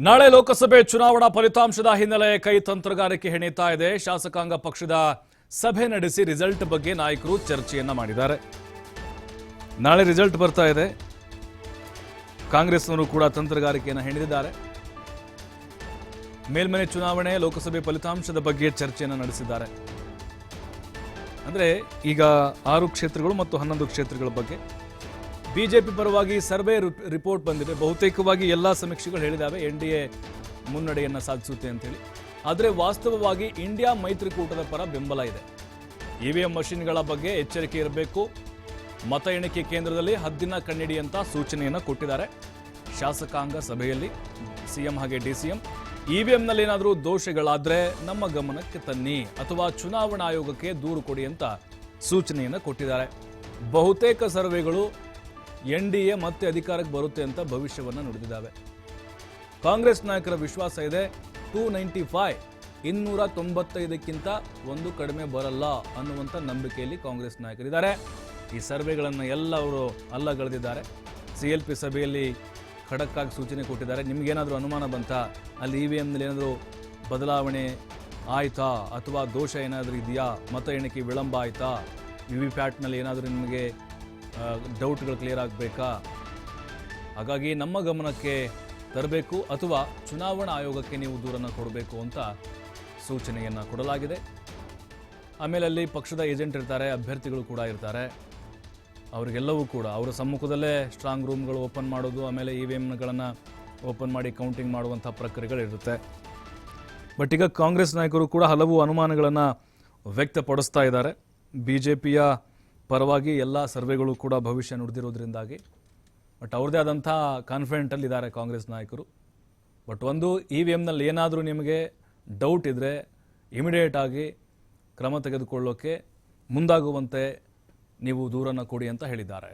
ನಾಳೆ ಲೋಕಸಭೆ ಚುನಾವಣಾ ಫಲಿತಾಂಶದ ಹಿನ್ನೆಲೆ ಕೈ ತಂತ್ರಗಾರಿಕೆ ಹೆಣೆಯುತ್ತಾ ಇದೆ. ಶಾಸಕಾಂಗ ಪಕ್ಷದ ಸಭೆ ನಡೆಸಿ ರಿಸಲ್ಟ್ ಬಗ್ಗೆ ನಾಯಕರು ಚರ್ಚೆಯನ್ನ ಮಾಡಿದ್ದಾರೆ. ನಾಳೆ ರಿಸಲ್ಟ್ ಬರ್ತಾ ಇದೆ. ಕಾಂಗ್ರೆಸ್ನವರು ಕೂಡ ತಂತ್ರಗಾರಿಕೆಯನ್ನು ಹೆಣೆದಿದ್ದಾರೆ. ಮೇಲ್ಮನೆ ಚುನಾವಣೆ ಲೋಕಸಭೆ ಫಲಿತಾಂಶದ ಬಗ್ಗೆ ಚರ್ಚೆಯನ್ನು ನಡೆಸಿದ್ದಾರೆ. ಅಂದ್ರೆ ಈಗ 6 ಕ್ಷೇತ್ರಗಳು ಮತ್ತು 11 ಕ್ಷೇತ್ರಗಳ ಬಗ್ಗೆ ಬಿಜೆಪಿ ಪರವಾಗಿ ಸರ್ವೆ ರಿಪೋರ್ಟ್ ಬಂದಿದೆ. ಬಹುತೇಕವಾಗಿ ಎಲ್ಲ ಸಮೀಕ್ಷೆಗಳು ಹೇಳಿದಾವೆ ಎನ್ಡಿಎ ಮುನ್ನಡೆಯನ್ನು ಸಾಧಿಸುತ್ತೆ ಅಂತೇಳಿ. ಆದರೆ ವಾಸ್ತವವಾಗಿ ಇಂಡಿಯಾ ಮೈತ್ರಿಕೂಟದ ಪರ ಬೆಂಬಲ ಇದೆ. ಇವಿಎಂ ಮಷಿನ್ಗಳ ಬಗ್ಗೆ ಎಚ್ಚರಿಕೆ ಇರಬೇಕು. ಮತ ಎಣಿಕೆ ಕೇಂದ್ರದಲ್ಲಿ ಹದ್ದಿನ ಕಣ್ಣಿಡಿ ಅಂತ ಸೂಚನೆಯನ್ನು ಕೊಟ್ಟಿದ್ದಾರೆ ಶಾಸಕಾಂಗ ಸಭೆಯಲ್ಲಿ ಸಿಎಂ ಹಾಗೆ ಡಿಸಿಎಂ. ಇವಿಎಂನಲ್ಲಿ ಏನಾದರೂ ದೋಷಗಳಾದ್ರೆ ನಮ್ಮ ಗಮನಕ್ಕೆ ತನ್ನಿ ಅಥವಾ ಚುನಾವಣಾ ಆಯೋಗಕ್ಕೆ ದೂರು ಕೊಡಿ ಅಂತ ಸೂಚನೆಯನ್ನು ಕೊಟ್ಟಿದ್ದಾರೆ. ಬಹುತೇಕ ಸರ್ವೆಗಳು ಎನ್ಡಿಎ ಮತ್ತೆ ಅಧಿಕಾರಕ್ಕೆ ಬರುತ್ತೆ ಅಂತ ಭವಿಷ್ಯವನ್ನು ನುಡಿದಿದ್ದಾವೆ. ಕಾಂಗ್ರೆಸ್ ನಾಯಕರ ವಿಶ್ವಾಸ ಇದೆ 295 295ಕ್ಕಿಂತ ಒಂದು ಕಡಿಮೆ ಬರಲ್ಲ ಅನ್ನುವಂಥ ನಂಬಿಕೆಯಲ್ಲಿ ಕಾಂಗ್ರೆಸ್ ನಾಯಕರಿದ್ದಾರೆ. ಈ ಸರ್ವೆಗಳನ್ನು ಎಲ್ಲ ಅವರು ಅಲ್ಲಗಳೆದಿದ್ದಾರೆ. CLP ಸಭೆಯಲ್ಲಿ ಖಡಕ್ಕಾಗಿ ಸೂಚನೆ ಕೊಟ್ಟಿದ್ದಾರೆ. ನಿಮಗೇನಾದರೂ ಅನುಮಾನ ಬಂತಾ, ಅಲ್ಲಿ ಇವಿಎಂನಲ್ಲಿ ಏನಾದರೂ ಬದಲಾವಣೆ ಆಯ್ತಾ ಅಥವಾ ದೋಷ ಏನಾದರೂ ಇದೆಯಾ, ಮತ ಎಣಿಕೆ ವಿಳಂಬ ಆಯ್ತಾ, ವಿವಿಪ್ಯಾಟ್ನಲ್ಲಿ ಏನಾದರೂ ನಿಮಗೆ ಡೌಟ್ಗಳು ಕ್ಲಿಯರ್ ಆಗಬೇಕಾ, ಹಾಗಾಗಿ ನಮ್ಮ ಗಮನಕ್ಕೆ ತರಬೇಕು ಅಥವಾ ಚುನಾವಣಾ ಆಯೋಗಕ್ಕೆ ನೀವು ದೂರನ್ನು ಕೊಡಬೇಕು ಅಂತ ಸೂಚನೆಯನ್ನು ಕೊಡಲಾಗಿದೆ. ಆಮೇಲೆ ಅಲ್ಲಿ ಪಕ್ಷದ ಏಜೆಂಟ್ ಇರ್ತಾರೆ, ಅಭ್ಯರ್ಥಿಗಳು ಕೂಡ ಇರ್ತಾರೆ. ಅವರಿಗೆಲ್ಲವೂ ಕೂಡ ಅವರ ಸಮ್ಮುಖದಲ್ಲೇ ಸ್ಟ್ರಾಂಗ್ ರೂಮ್ಗಳು ಓಪನ್ ಮಾಡೋದು, ಆಮೇಲೆ ಇವಿಎಂಗಳನ್ನು ಓಪನ್ ಮಾಡಿ ಕೌಂಟಿಂಗ್ ಮಾಡುವಂಥ ಪ್ರಕ್ರಿಯೆಗಳಿರುತ್ತೆ. ಬಟ್ ಈಗ ಕಾಂಗ್ರೆಸ್ ನಾಯಕರು ಕೂಡ ಹಲವು ಅನುಮಾನಗಳನ್ನು ವ್ಯಕ್ತಪಡಿಸ್ತಾ ಇದ್ದಾರೆ. ಬಿಜೆಪಿಯ ಪರವಾಗಿ ಎಲ್ಲ ಸರ್ವೆಗಳು ಕೂಡ ಭವಿಷ್ಯ ನುಡಿದಿರೋದ್ರಿಂದಾಗಿ ಬಟ್ ಅವ್ರದ್ದೇ ಆದಂಥ ಕಾನ್ಫಿಡೆಂಟಲ್ಲಿದ್ದಾರೆ ಕಾಂಗ್ರೆಸ್ ನಾಯಕರು. ಬಟ್ ಒಂದು ಇವಿಎಂನಲ್ಲಿ ಏನಾದರೂ ನಿಮಗೆ ಡೌಟ್ ಇದ್ದರೆ ಇಮಿಡಿಯೇಟ್ ಆಗಿ ಕ್ರಮ ತೆಗೆದುಕೊಳ್ಳೋಕ್ಕೆ ಮುಂದಾಗುವಂತೆ ನೀವು ದೂರನ್ನು ಕೊಡಿ ಅಂತ ಹೇಳಿದ್ದಾರೆ.